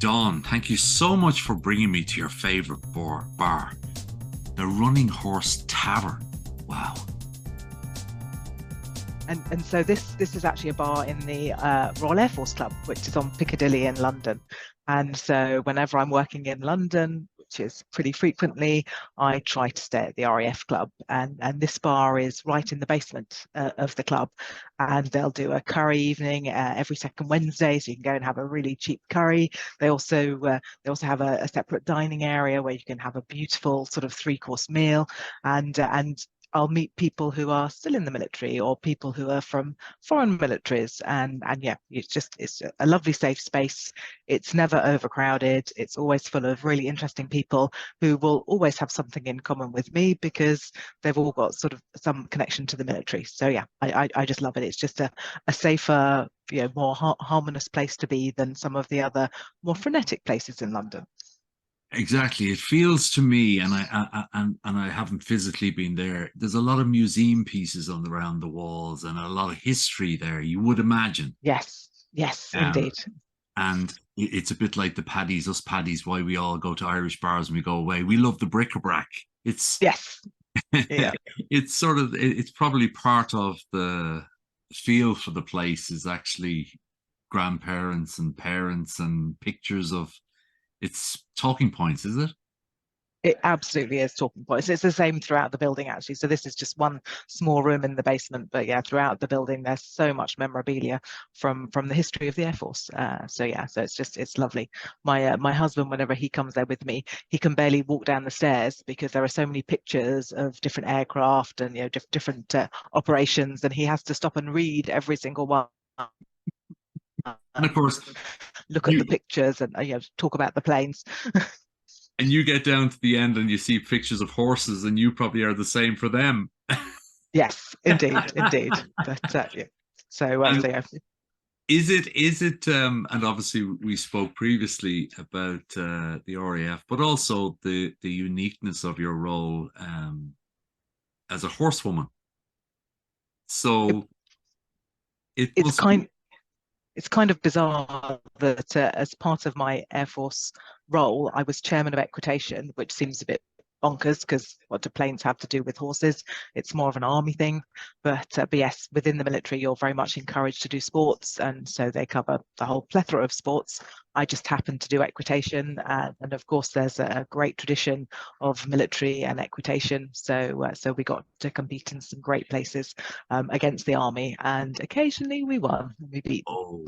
Dawn, thank you so much for bringing me to your favorite bar, the Running Horse Tavern. Wow. And so this is actually a bar in the Royal Air Force Club, which is on Piccadilly in London. And so whenever I'm working in London, which is pretty frequently, I try to stay at the RAF Club. And this bar is right in the basement of the club. And they'll do a curry evening every second Wednesday, so you can go and have a really cheap curry. They also have a separate dining area where you can have a beautiful sort of three-course meal. And I'll meet people who are still in the military or people who are from foreign militaries. And yeah, it's a lovely safe space. It's never overcrowded. It's always full of really interesting people who will always have something in common with me because they've all got sort of some connection to the military. So yeah, I just love it. It's just a safer, more harmonious place to be than some of the other more frenetic places in London. Exactly. It feels to me, and I haven't physically been there. There's a lot of museum pieces on around the walls and a lot of history there. You would imagine. Yes, yes, Um, indeed. and it's a bit like the paddies, us paddies. Why we all go to Irish bars when we go away. We love the bric-a-brac. It's Yes, yeah. it's sort of it's probably part of the feel for the place is actually grandparents and parents and pictures of its talking points, is it? It absolutely is talking points. It's the same throughout the building, actually. So this is just one small room in the basement, but yeah, throughout the building, there's so much memorabilia from the history of the Air Force. So yeah, so it's lovely. My husband, whenever he comes there with me, he can barely walk down the stairs because there are so many pictures of different aircraft and different operations, and he has to stop and read every single one. And of course, Look at the you pictures and talk about the planes. and you get down to the end and you see pictures of horses, and you probably are the same for them. Yes, indeed, indeed. But yeah. So And yeah. is it and obviously we spoke previously about the RAF, but also the uniqueness of your role as a horsewoman. It, So it it's must be. kind of bizarre that as part of my Air Force role, I was chairman of equitation, which seems a bit bonkers because what do planes have to do with horses? It's more of an army thing. But yes, within the military, you're very much encouraged to do sports, and so they cover the whole plethora of sports. I just happened to do equitation, and of course, there's a great tradition of military and equitation. So we got to compete in some great places against the army, and occasionally we won. We beat. Oh,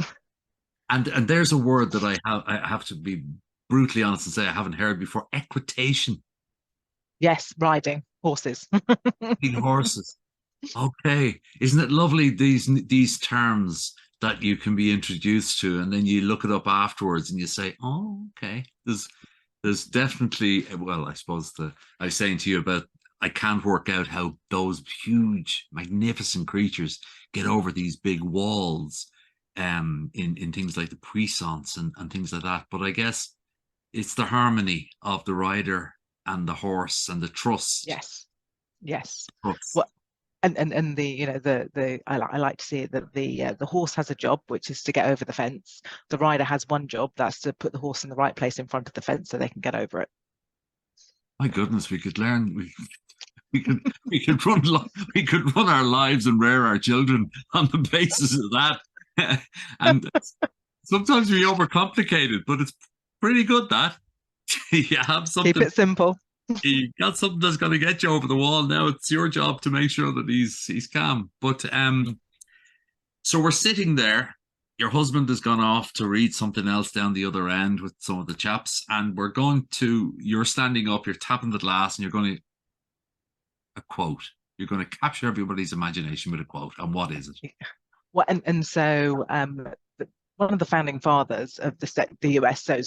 and there's a word that I have to be brutally honest and say I haven't heard before. Equitation. Yes, riding horses. Big horses. Okay, isn't it lovely these terms that you can be introduced to, and then you look it up afterwards and you say, "Oh, okay." There's definitely well, I suppose the I was saying to you about I can't work out how those huge, magnificent creatures get over these big walls, in things like the puissance and things like that. But I guess it's the harmony of the rider and the horse and the trust. Yes, yes. Trust. Well, and I like to see it that the horse has a job, which is to get over the fence. The rider has one job, that's to put the horse in the right place in front of the fence so they can get over it. My goodness, we could learn. We could we could run we could run our lives and rear our children on the basis of that. And sometimes we overcomplicate it, but it's pretty good that you have Keep something. it simple. You got something that's going to get you over the wall. Now it's your job to make sure that he's calm. But so we're sitting there. Your husband has gone off to read something else down the other end with some of the chaps, and we're going to. You're standing up. You're tapping the glass, and you're going to a quote. You're going to capture everybody's imagination with a quote. And what is it? Well, and so one of the founding fathers of the US, so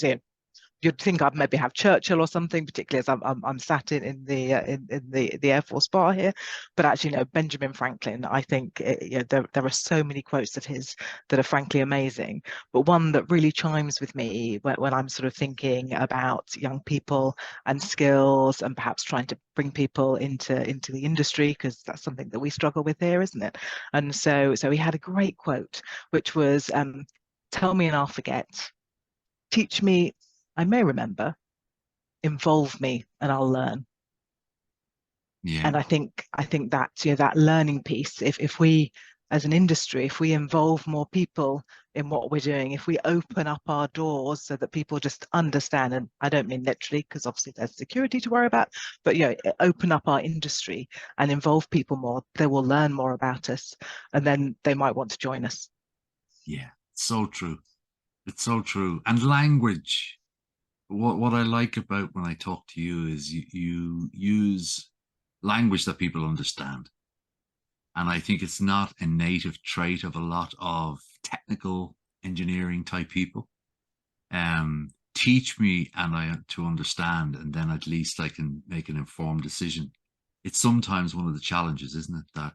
you'd think I'd maybe have Churchill or something, particularly as I'm sat in the Air Force bar here. But actually, no, Benjamin Franklin. I think there are so many quotes of his that are frankly amazing. But one that really chimes with me when I'm sort of thinking about young people and skills, and perhaps trying to bring people into the industry, because that's something that we struggle with here, isn't it? And so he had a great quote, which was, "Tell me and I'll forget. teach me, I may remember, involve me, and I'll learn. Yeah. And I think that, that learning piece, if we as an industry, if we involve more people in what we're doing, if we open up our doors so that people just understand, and I don't mean literally, because obviously there's security to worry about, but open up our industry and involve people more, they will learn more about us, and then they might want to join us. Yeah. So true. It's so true. And language. What I like about when I talk to you is you use language that people understand. And I think it's not a native trait of a lot of technical engineering type people. Teach me and I to understand, and then at least I can make an informed decision. It's sometimes one of the challenges, isn't it, that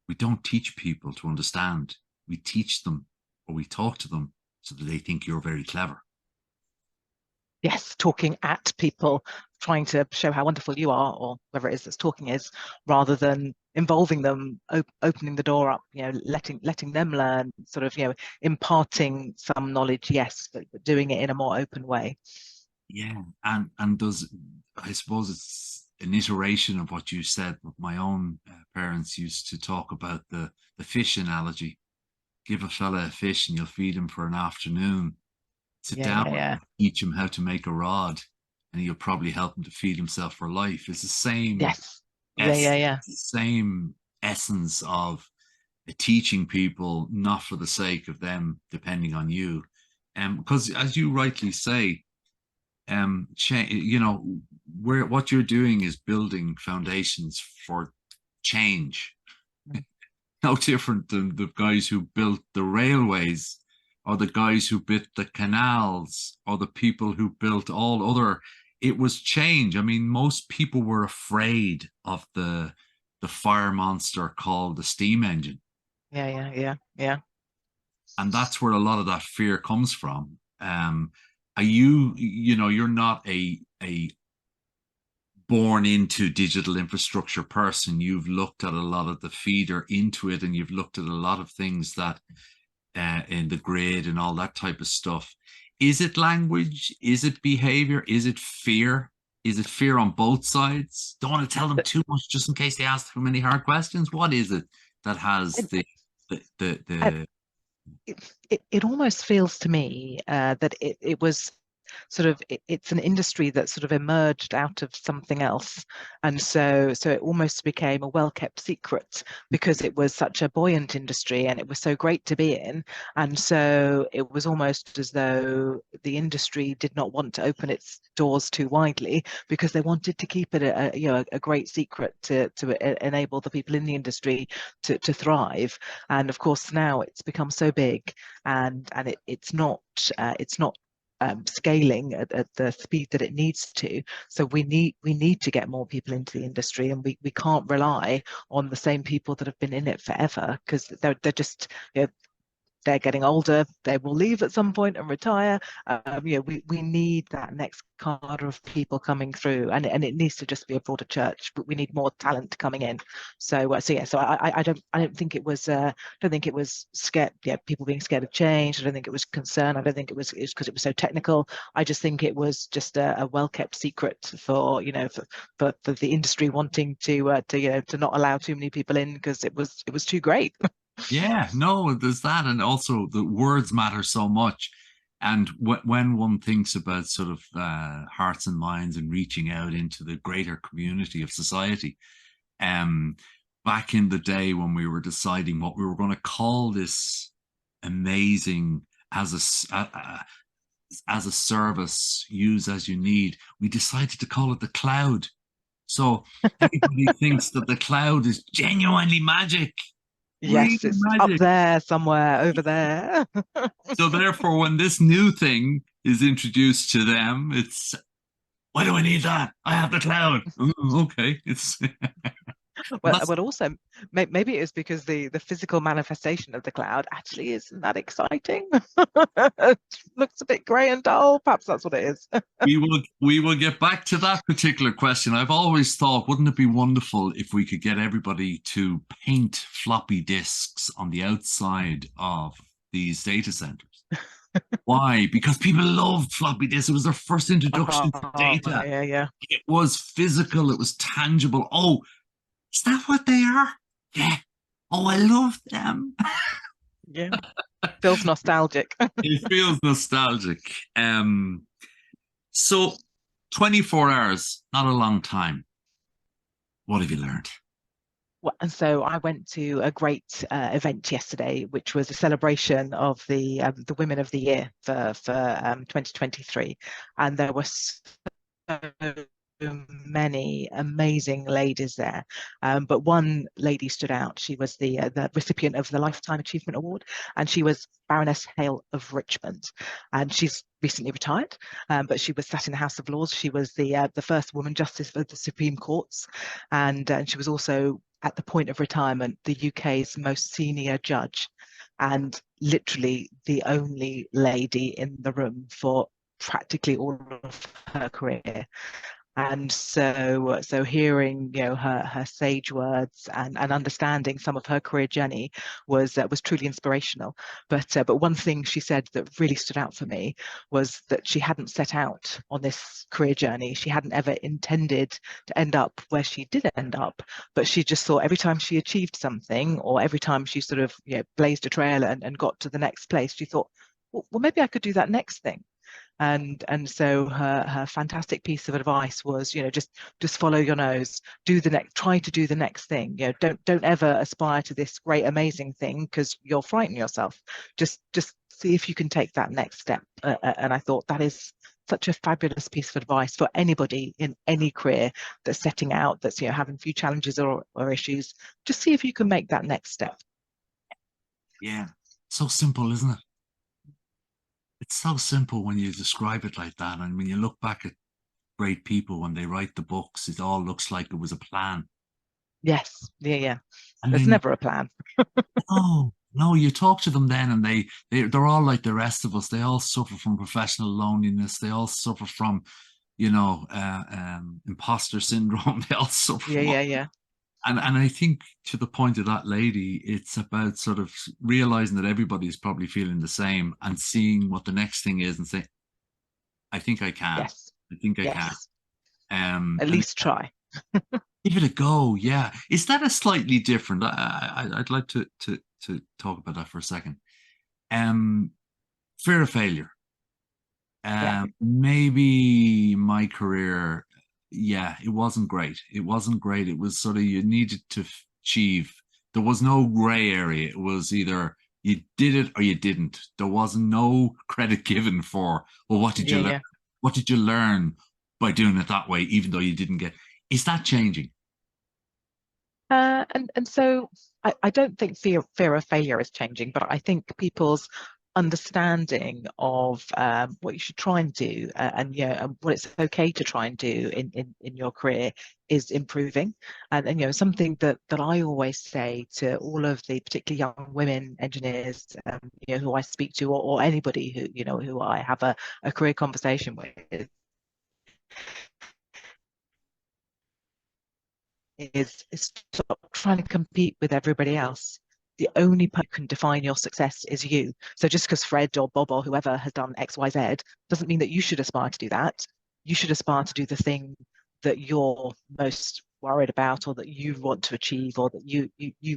we don't teach people to understand. We teach them or we talk to them so that they think you're very clever. Yes, talking at people, trying to show how wonderful you are, or whoever it is that's talking is, rather than involving them, opening the door up, letting them learn, sort of, imparting some knowledge, yes, but doing it in a more open way. Yeah, and does I suppose it's an iteration of what you said. But my own parents used to talk about the fish analogy. Give a fella a fish and you'll feed him for an afternoon. Sit Yeah, down yeah, yeah. and teach him how to make a rod, and you'll probably help him to feed himself for life. It's the same Yes. Yeah, yeah, yeah. same essence of teaching people, not for the sake of them depending on you. Because as you rightly say, where what you're doing is building foundations for change. Mm. No different than the guys who built the railways, or the guys who built the canals, or the people who built all other. It was change. I mean, most people were afraid of the fire monster called the steam engine, Yeah, yeah, yeah, yeah. and that's where a lot of that fear comes from. Are you're not a born into digital infrastructure person. You've looked at a lot of the feeder into it, and you've looked at a lot of things that in the grid and all that type of stuff. Is it language? Is it behavior? Is it fear? Is it fear on both sides? Don't want to tell them But too much just in case they ask too many hard questions. What is it that has it, I- the it almost feels to me that it was sort of, it's an industry that sort of emerged out of something else, and so it almost became a well-kept secret because it was such a buoyant industry and it was so great to be in, and so it was almost as though the industry did not want to open its doors too widely because they wanted to keep it a great secret to enable the people in the industry to thrive. And of course now it's become so big, and it's not scaling at the speed that it needs to. So we need to get more people into the industry, and we can't rely on the same people that have been in it forever, because they're just, they're getting older, they will leave at some point and retire. We need that next cadre of people coming through, and it needs to just be a broader church, but we need more talent coming in. So I don't think it was scared, people being scared of change. I don't think it was concern. I don't think it was because it was so technical. I just think it was just a well-kept secret for the industry wanting to not allow too many people in because it was too great. Yeah, no, there's that. And also the words matter so much. And when one thinks about sort of hearts and minds and reaching out into the greater community of society, um, back in the day when we were deciding what we were going to call this amazing as a service, use as you need, we decided to call it the cloud. So everybody thinks that the cloud is genuinely magic, real Yes, it's up magic. there somewhere over there. So therefore, when this new thing is introduced to them, it's why do I need that? I have the cloud. Oh, okay, it's Well, that's but also maybe it is because the physical manifestation of the cloud actually isn't that exciting. It looks a bit grey and dull. Perhaps that's what it is. we will get back to that particular question. I've always thought, wouldn't it be wonderful if we could get everybody to paint floppy disks on the outside of these data centers? Why? Because people loved floppy disks. It was their first introduction to Oh, data. yeah, yeah, It was physical. It was tangible. Oh, is that what they are? Yeah. Oh, I love them. yeah. Feels nostalgic. It feels nostalgic. So 24 hours, not a long time. What have you learned? Well, and so I went to a great event yesterday, which was a celebration of the Women of the Year for 2023, and there were so many amazing ladies there. But one lady stood out. She was the recipient of the Lifetime Achievement Award, and she was Baroness Hale of Richmond, and she's recently retired. But she was sat in the House of Lords. She was the first woman justice of the Supreme Courts, and she was also at the point of retirement the UK's most senior judge, and literally the only lady in the room for practically all of her career. And so hearing her sage words and understanding some of her career journey was truly inspirational. But one thing she said that really stood out for me was that she hadn't set out on this career journey. She hadn't ever intended to end up where she did end up, but she just thought every time she achieved something, or every time she sort of blazed a trail and got to the next place, she thought, well, maybe I could do that next thing. And so her fantastic piece of advice was, just follow your nose, try to do the next thing. Don't ever aspire to this great amazing thing because you'll frighten yourself. Just see if you can take that next step. And I thought that is such a fabulous piece of advice for anybody in any career that's setting out, that's having a few challenges or issues. Just see if you can make that next step. Yeah. So simple, isn't it? It's so simple when you describe it like that. And when you look back at great people, when they write the books, it all looks like it was a plan. Yes, yeah. And There's then, never a plan. no, you talk to them then and they're all like the rest of us. They all suffer from professional loneliness. They all suffer from, imposter syndrome. They all suffer Yeah, from, yeah. and I think to the point of that lady, it's about sort of realizing that everybody's probably feeling the same and seeing what the next thing is and say, I think I can. Yes, I think I can. yes. At And least try. give it a go. Yeah. Is that a slightly different? I'd like to talk about that for a second. Um, Fear of failure. Yeah. Maybe my career, yeah, it wasn't great. It wasn't great. It was sort of you needed to achieve. There was no gray area. It was either you did it or you didn't. There was no credit given for, well, what did you Yeah, learn? yeah. What did you learn by doing it that way, even though you didn't get? Is that changing? And so I don't think fear of failure is changing, but I think people's understanding of what you should try and do, and what it's okay to try and do in your career is improving. And something that I always say to all of the particularly young women engineers, who I speak to, or anybody who I have a career conversation with, is stop trying to compete with everybody else. The only person who can define your success is you. So just because Fred or Bob or whoever has done X, Y, Z doesn't mean that you should aspire to do that. You should aspire to do the thing that you're most worried about, or that you want to achieve, or that you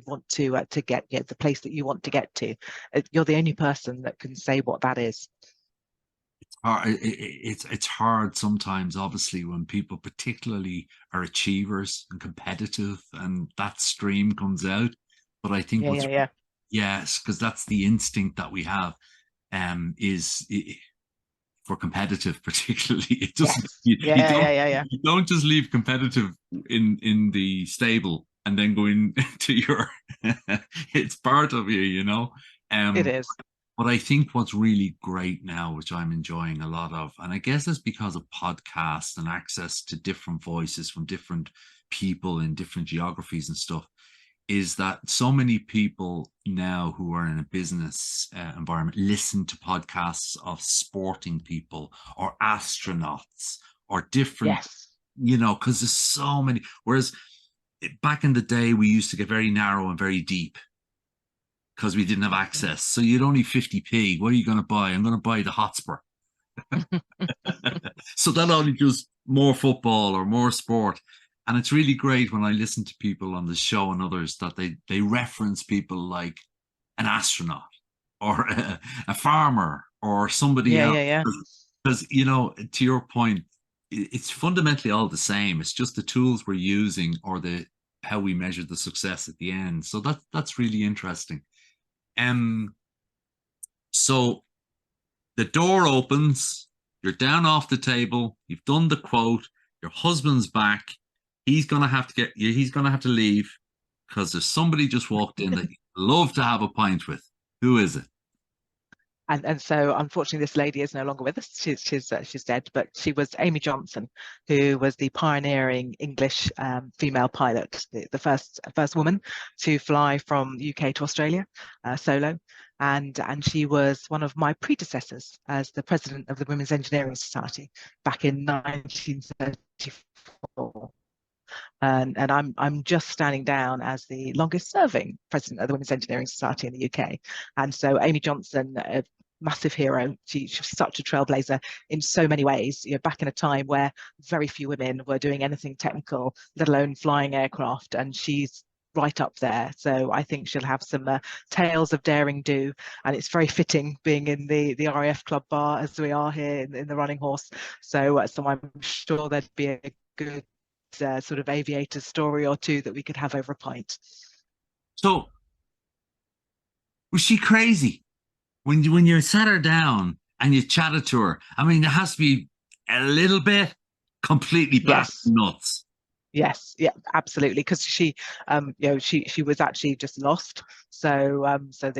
want to get the place that you want to get to. You're the only person that can say what that is. It's hard sometimes, obviously, when people particularly are achievers and competitive, and that stream comes out. But I think Yeah, what's yeah, yeah. yes, because that's the instinct that we have. For competitive, particularly, it doesn't. Yes. Yeah, yeah, yeah, yeah. You don't just leave competitive in the stable and then go into your. It's part of you, you know. It Um, is. but I think what's really great now, which I'm enjoying a lot of, and I guess it's because of podcasts and access to different voices from different people in different geographies and stuff, is that so many people now who are in a business environment listen to podcasts of sporting people or astronauts or different, Yes. because there's so many. Whereas back in the day, we used to get very narrow and very deep because we didn't have access. So you'd only 50p. What are you going to buy? I'm going to buy the Hotspur. So that only just more football or more sport. And it's really great when I listen to people on the show and others that they reference people like an astronaut or a farmer or somebody Yeah, else. yeah, yeah. Because, you know, to your point, it's fundamentally all the same. It's just the tools we're using or the how we measure the success at the end. So that's really interesting. So the door opens, you're down off the table, you've done the quote, your husband's back, he's gonna have to get you, he's gonna have to leave because there's somebody just walked in that you'd love to have a pint with. Who is it? And so unfortunately this lady is no longer with us. She's dead, but she was Amy Johnson, who was the pioneering English female pilot, the first woman to fly from the UK to Australia solo. And she was one of my predecessors as the president of the Women's Engineering Society back in 1934. And I'm just standing down as the longest serving president of the Women's Engineering Society in the UK. And so Amy Johnson, a massive hero, she was such a trailblazer in so many ways, you know, back in a time where very few women were doing anything technical, let alone flying aircraft, and she's right up there. So I think she'll have some tales of daring do, and it's very fitting being in the RAF Club bar as we are here in the Running Horse. So so I'm sure there'd be a good sort of aviator story or two that we could have over a pint. So was she crazy when you sat her down and you chatted to her? I mean, there has to be a little bit completely black nuts. Yes, yeah, absolutely. Because she, you know, she was actually just lost. So, so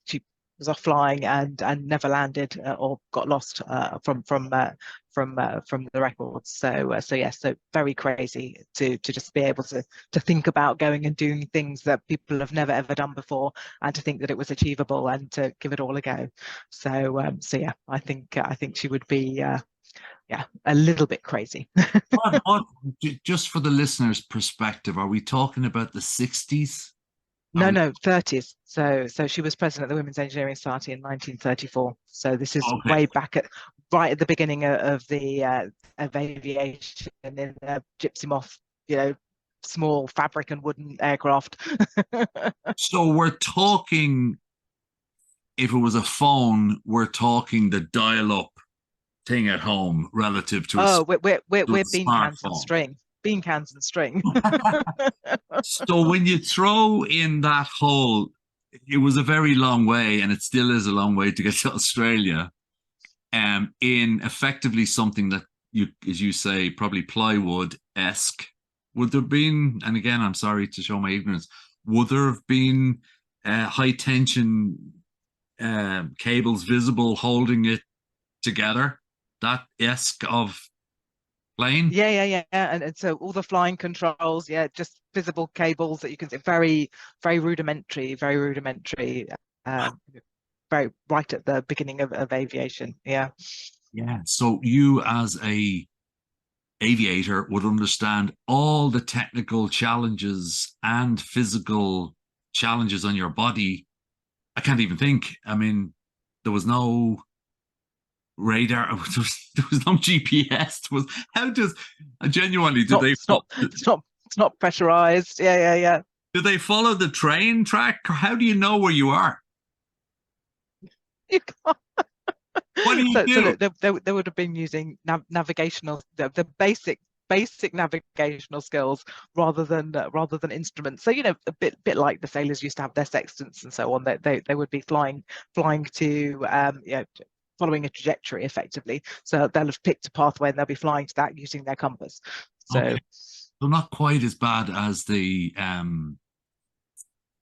she was off flying and never landed or got lost from the records. So, so yes, so very crazy to just be able to think about going and doing things that people have never ever done before, and to think that it was achievable and to give it all a go. So, so yeah, I think she would be. Yeah, a little bit crazy. Just for the listeners' perspective, are we talking about the 60s? No, 30s. So she was president of the Women's Engineering Society in 1934. So this is way back right at the beginning of the of aviation in a gypsy moth, you know, small fabric and wooden aircraft. So we're talking, if it was a phone, we're talking the dial-up thing at home relative to we're bean cans and string. Bean cans and string. So when you throw in that whole, it was a very long way, and it still is a long way to get to Australia, in effectively something that you, as you say, probably plywood-esque. Would there have been, and again, I'm sorry to show my ignorance, would there have been high tension cables visible holding it together? That esque of plane? Yeah. And so all the flying controls, yeah, just visible cables that you can see. Very, very rudimentary, very right at the beginning of aviation. Yeah. Yeah. So you as a aviator would understand all the technical challenges and physical challenges on your body. I can't even think. I mean, there was no radar. There was no GPS. How does genuinely do they? It's not pressurized. Yeah. Do they follow the train track, or how do you know where you are? You can't. What do you do? So they would have been using navigational, the basic navigational skills rather than instruments. So, you know, a bit like the sailors used to have their sextants and so on. They would be flying to you know, following a trajectory effectively. So they'll have picked a pathway and they'll be flying to that using their compass. So, okay. So not quite as bad as the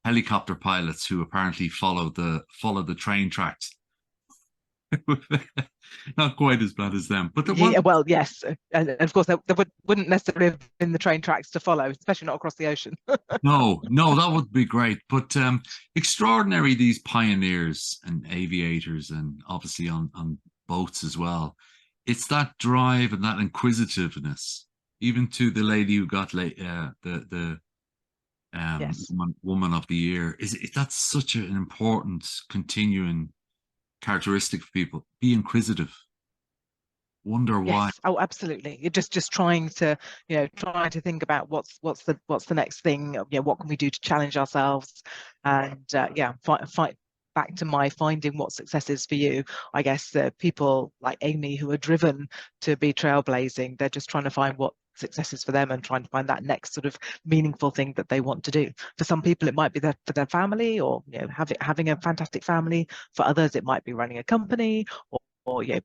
helicopter pilots who apparently follow the train tracks. Not quite as bad as them, but well, yes, and of course there wouldn't necessarily have been the train tracks to follow, especially not across the ocean. no, that would be great. But extraordinary, these pioneers and aviators, and obviously on boats as well. It's that drive and that inquisitiveness, even to the lady who got the Yes. woman of the year. That's such an important continuing characteristic for people. Be inquisitive. Wonder why. Yes. Oh, absolutely. You're just trying to, trying to think about what's the next thing. What can we do to challenge ourselves? And yeah, fight back to my finding what success is for you. I guess people like Amy who are driven to be trailblazing, they're just trying to find what success is for them and trying to find that next sort of meaningful thing that they want to do. For some people, it might be for their family, or having a fantastic family. For others, it might be running a company, or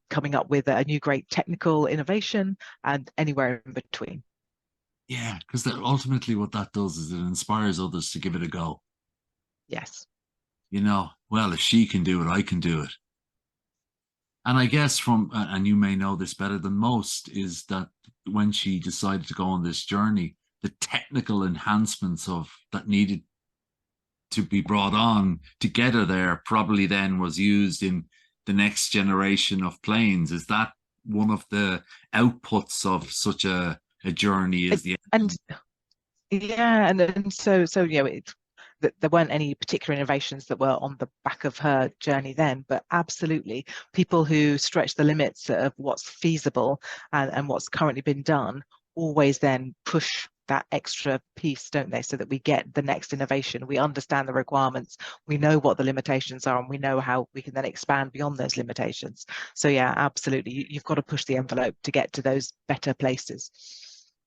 coming up with a new great technical innovation, and anywhere in between. Yeah, because ultimately what that does is it inspires others to give it a go. Yes. Well, if she can do it, I can do it. And I guess and you may know this better than most, is that when she decided to go on this journey, the technical enhancements that needed to be brought on to get her there probably then was used in the next generation of planes. Is that one of the outputs of such a journey? Is the and yeah, and so there weren't any particular innovations that were on the back of her journey then, but absolutely people who stretch the limits of what's feasible and what's currently been done always then push that extra piece, don't they? So that we get the next innovation. We understand the requirements, we know what the limitations are, and we know how we can then expand beyond those limitations. So yeah, absolutely. You've got to push the envelope to get to those better places.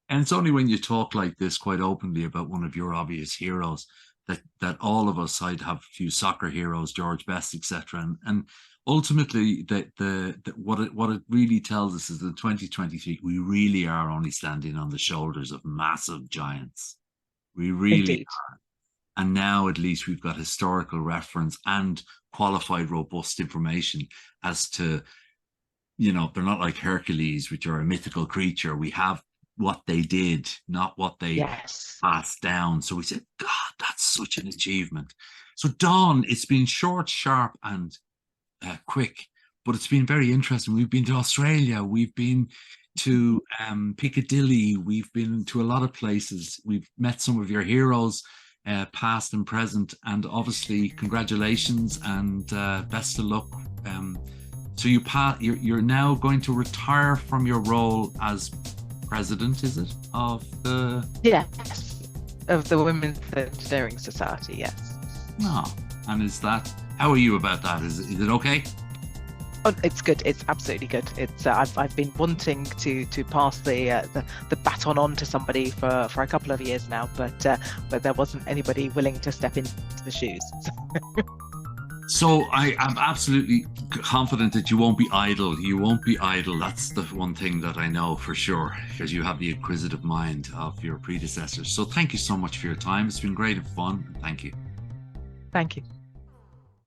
And it's only when you talk like this quite openly about one of your obvious heroes that all of us, I'd have a few soccer heroes, George Best, etc. And ultimately, what it really tells us is that in 2023 we really are only standing on the shoulders of massive giants. We really Indeed. are. And now at least we've got historical reference and qualified, robust information as to, they're not like Hercules, which are a mythical creature. We have what they did, not what they Yes. passed down. So we said, God, that's such an achievement. So Dawn, it's been short, sharp, and quick, but it's been very interesting. We've been to Australia, we've been to Piccadilly, we've been to a lot of places. We've met some of your heroes, past and present, and congratulations and best of luck. So you're now going to retire from your role as president, is it, of the... Yes, of the Women's Engineering Society, yes. No. And how are you about that? Is it okay? Oh, it's good. It's absolutely good. It's I've been wanting to pass the baton on to somebody for a couple of years now, but there wasn't anybody willing to step into the shoes. So I am absolutely confident that you won't be idle. You won't be idle. That's the one thing that I know for sure, because you have the inquisitive mind of your predecessors. So thank you so much for your time. It's been great and fun. Thank you. Thank you.